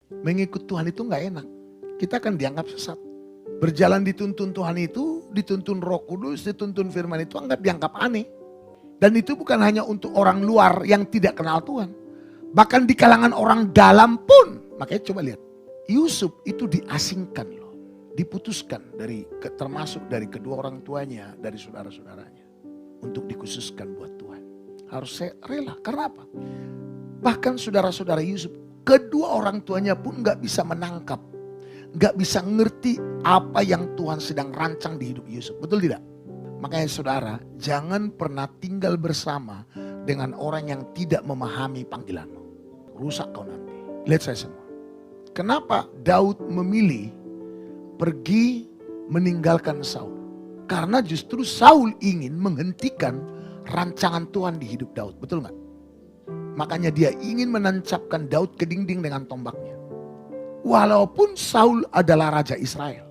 Mengikut Tuhan itu gak enak. Kita akan dianggap sesat. Berjalan dituntun Tuhan itu, dituntun Roh Kudus, dituntun firman itu dianggap aneh. Dan itu bukan hanya untuk orang luar yang tidak kenal Tuhan. Bahkan di kalangan orang dalam pun. Makanya coba lihat. Yusuf itu diasingkan loh. Diputuskan termasuk dari kedua orang tuanya, dari saudara-saudaranya. Untuk dikhususkan buat Tuhan. Harus rela. Karena apa? Bahkan saudara-saudara Yusuf, kedua orang tuanya pun gak bisa menangkap. Gak bisa ngerti apa yang Tuhan sedang rancang di hidup Yusuf. Betul tidak? Makanya saudara, jangan pernah tinggal bersama dengan orang yang tidak memahami panggilanmu. Rusak kau nanti. Lihat saya semua. Kenapa Daud memilih pergi meninggalkan Saul? Karena justru Saul ingin menghentikan rancangan Tuhan di hidup Daud. Betul gak? Makanya dia ingin menancapkan Daud ke dinding dengan tombaknya. Walaupun Saul adalah raja Israel,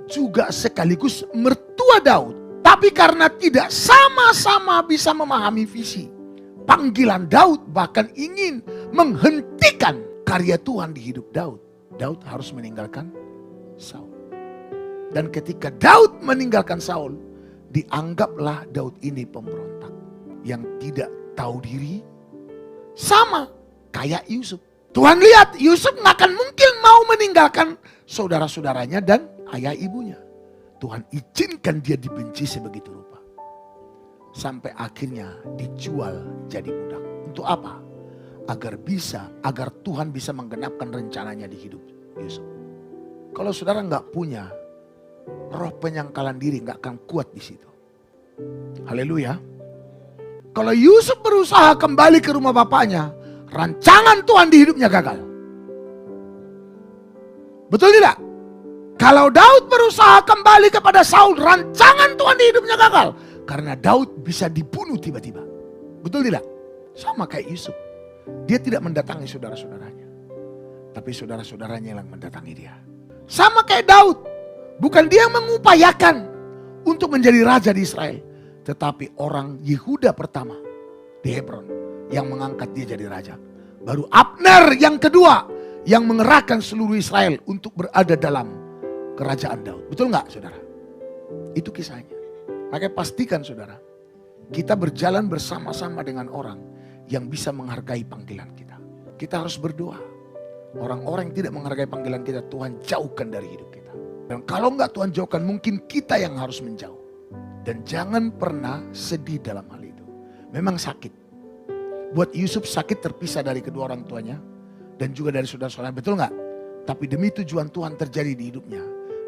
juga sekaligus mertua Daud. Tapi karena tidak sama-sama bisa memahami visi panggilan Daud, bahkan ingin menghentikan karya Tuhan di hidup Daud. Daud harus meninggalkan Saul. Dan ketika Daud meninggalkan Saul, dianggaplah Daud ini pemberontak yang tidak tahu diri, sama kayak Yusuf. Tuhan lihat Yusuf gak akan mungkin mau meninggalkan saudara-saudaranya dan ayah ibunya. Tuhan izinkan dia dibenci sebegitu rupa. Sampai akhirnya dijual jadi budak. Untuk apa? Agar Tuhan bisa menggenapkan rencananya di hidup Yusuf. Kalau saudara gak punya roh penyangkalan diri, gak akan kuat di situ. Haleluya. Kalau Yusuf berusaha kembali ke rumah bapaknya, rancangan Tuhan di hidupnya gagal. Betul tidak? Kalau Daud berusaha kembali kepada Saul, rancangan Tuhan di hidupnya gagal. Karena Daud bisa dibunuh tiba-tiba. Betul tidak? Sama kayak Yusuf. Dia tidak mendatangi saudara-saudaranya. Tapi saudara-saudaranya yang mendatangi dia. Sama kayak Daud. Bukan dia yang mengupayakan untuk menjadi raja di Israel. Tetapi orang Yehuda pertama di Hebron yang mengangkat dia jadi raja. Baru Abner yang kedua yang mengerahkan seluruh Israel untuk berada dalam kerajaan Daud. Betul nggak saudara? Itu kisahnya. Makanya pastikan saudara, kita berjalan bersama-sama dengan orang yang bisa menghargai panggilan kita. Kita harus berdoa. Orang-orang yang tidak menghargai panggilan kita, Tuhan jauhkan dari hidup kita. Dan kalau nggak Tuhan jauhkan, mungkin kita yang harus menjauh. Dan jangan pernah sedih dalam hal itu. Memang sakit. Buat Yusuf sakit terpisah dari kedua orang tuanya. Dan juga dari saudara-saudara. Betul gak? Tapi demi tujuan Tuhan terjadi di hidupnya.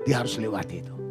Dia harus lewati itu.